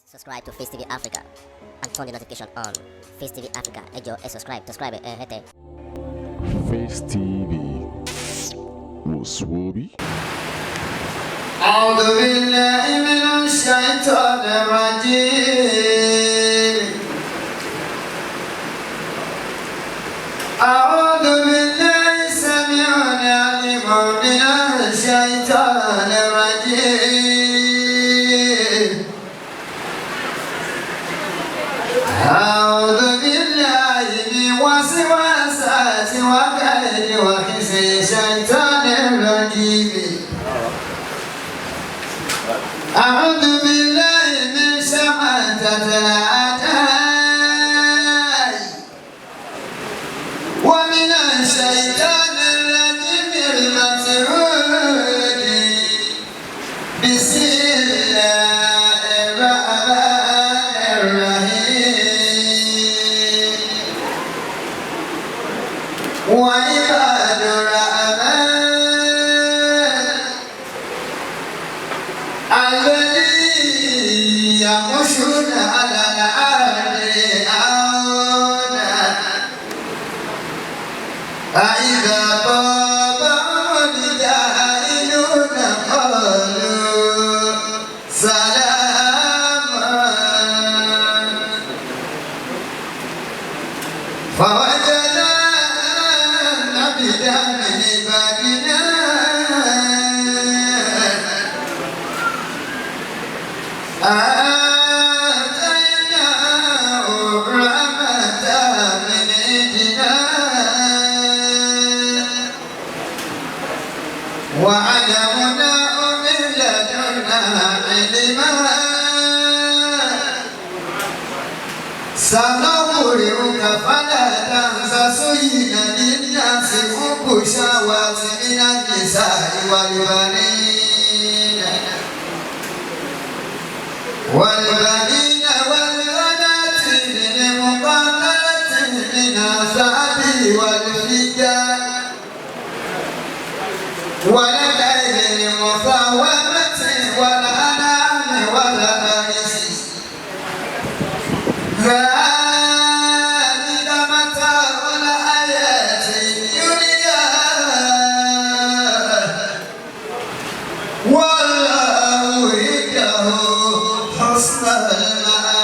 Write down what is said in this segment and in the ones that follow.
Subscribe to Face TV Africa and turn the notification on. Face TV Africa, subscribe, hete. Face TV Muswobi. أعوذ بالله من الشيطان الرجيم. أعوذ بالله السميع العليم من الشيطان الرجيم. أعوذ بالله من وسوسة وكيد وحسد الشيطان الرجيم. أعوذ بالله من شماتة الأعداء ومن الشيطان الرجيم المسعود. بسم الله الرحمن الرحيم. وعباد الرحمن الذين يمشون على الأرض هونا فإذا طابهم الجاهلون قالوا سلاما. فوجدنا عبدا من عبادنا آتيناه رحمة من عندنا وعلمناه من لدنا علما. سنقرئك فلا تنسى. زين للناس حب الشهوات من النساء والبنين والبنات المقاتلة من الذهب والفضة والخيل المسومة والأنعام والحرث. ذلك متاع الحياة الدنيا والله عنده حسن المآب.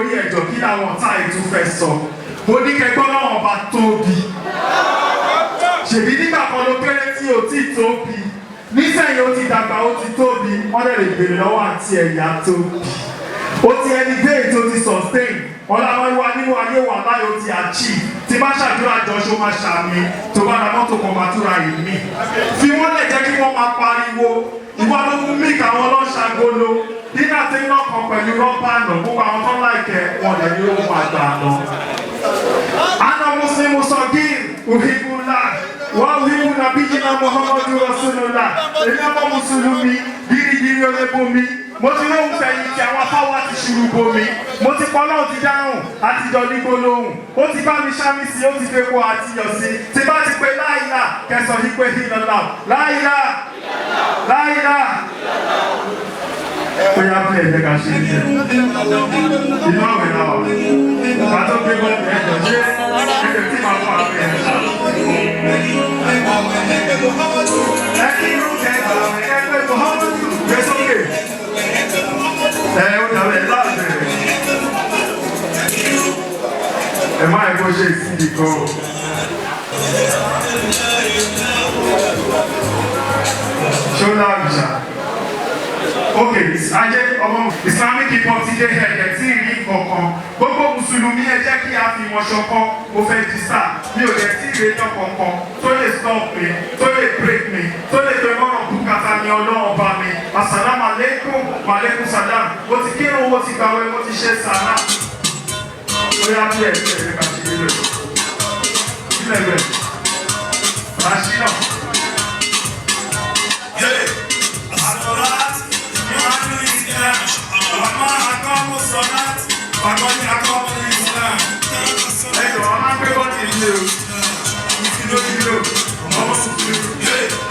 orí ẹ̀jọ̀ kí làwọn ọ̀tá ètò fẹ́ sọ mo ní kẹgbọ́n náà ọba tóbi ṣèbí nígbà kan ló kéré tí o ti tóbi nísẹ̀yìn ó ti dàgbà ó ti tóbi wọ́n lè béèrè lọ́wọ́ àti ẹ̀yà tóbi ó ti elevate ó ti sustain Olamarwa nínú ayé wà láyé ó ti achieve tí bá ṣàdúrà jọṣọ máa ṣàmì tó bá ra mọ́tò kan máa túra ìmí fi wọ́n lè jẹ́ kí wọ́n máa pariwo ìwà ló mú mí káwọn ọlọ́ṣàgolo nígbà tí iná kan pẹ̀lú rọ́bà nà gbogbo àwọn tó láìkẹ́ wọn lè ní ohun àgbà lọ. Ana Muslimu Sogir Uhibullah wa uhibu nabiyina Muhammadu Rasulullah èmi ọmọ Mùsùlùmí gírígírí olébómi mo ti lóhùn fẹ̀yìntì àwọn afáwọ́ àti ṣùrù bomi mo ti pọ́ náà ti dáhùn àtijọ́ ní gbólóhùn ó ti bá mi ṣámi sí ó ti fepo àti yọ̀ sí tí bá ti pe láìlà kẹsàn yí pé ìlọ́lá láìlà láìlà ó yá pé ẹ̀jẹ̀ ká ṣe ìjẹ́ inú àwẹ̀ náà wà bá tó gbé bọ́ ẹ̀jọ̀ ṣé ẹ̀jẹ̀ tí máa fọ́ àwẹ̀ ẹ̀ ṣá. ẹ̀kí irú kẹta ẹgbẹ́ Muhammadu gbé sókè ó dàbẹ̀ láàbẹ̀ ẹ má ẹ̀kọ́ ṣe ìsìnkì kan ṣọ́lá àbìṣà ok ajé ọmọ Islamic hip hop ti dé ẹ̀jẹ̀ tí ì rí kankan gbogbo mùsùlùmí ẹ jẹ́ kí a fi wọn ṣọ̀kan mo fẹ́ di star mi ò lè tí ì rí èèyàn kankan tó lè stop mi tó lè break mi tó lè pe mọ́ràn bùkátà ní ọlọ́run bá mi asalamu alaikum maaleykum salam mo ti kírun mo ti gbàwé mo ti ṣe sàrà bóyá bí ẹ̀ ṣe ẹ̀ka ṣe ilé rẹ̀ rashina.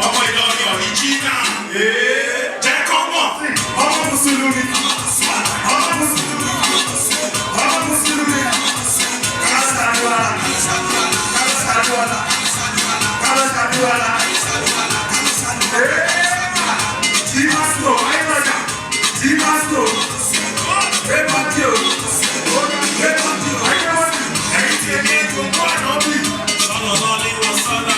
Ọmọ Ìlọrin ọ̀ríjínà jẹ́ kọ́mọ̀ ọmọ Mùsùlùmí ọmọ Mùsùlùmí ọmọ Mùsùlùmí kálọ̀sàdúwàlà kálọ̀sàdúwàlà kálọ̀sàdúwàlà tí pásítọ̀ ayélujára tí pásítọ̀ ébàdíò ébàdíò ayélujára ẹ̀yìn tí ẹni ètò ń bọ̀ àná bí sọ̀rọ̀ ní wọ́n sọ́dà.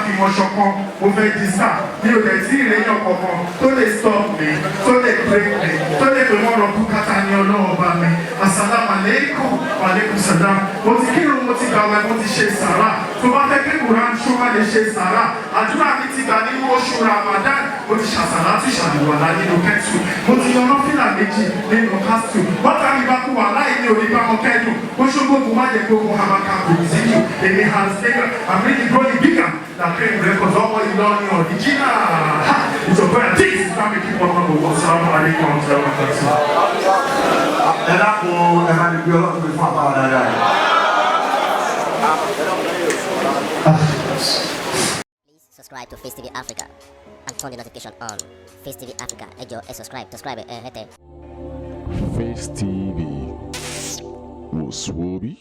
fìmọ̀ ṣọ̀kan mo fẹ́ di star mi ò dẹ̀ tí ìrẹ́yìn ọ̀kọ̀ọ̀kan tó lè stop mi tó lè break mi tó lè pè wọ́n rọ bùkátà ní ọlọ́wọ́ bá mi asalamu alaikum wa alaikum salam mo ti kírun mo ti gbàwẹ̀ mo ti ṣe sàrà tó bá fẹ́ kí Quran ṣó má lè ṣe sàrà àdúrà mi ti gbà nínú oṣù Ramadan mo ti ṣàṣàlá tí ṣàlùwàlá nínú kẹ́tù mo ti yan nọ́fìlà méjì nínú kásítù bọ́tà mi bá kú wà láì ní orí bá wọn kẹ́dùn ó ṣógbógun má jẹ́ gbógun hamaka kò sí jù èmi has taken I'm really growing bigger na cream records ọmọ Ìlọrin ọ̀dìjínà ìjọba ẹ̀ tí ìsìnkú mi kí wọ́n mọ̀ wọ́n sọ́ọ́ àlékún ọ̀sẹ̀ wọn kẹ́tù. Ẹ dákun ẹ máa ní bí ọlọ́run fi fún àpá dáadáa yìí. Please subscribe to Face TV Africa and turn the notification on. Face TV Africa, ẹ jọ̀ọ́ ẹ subscribe hete. Face TV. Was Swoby?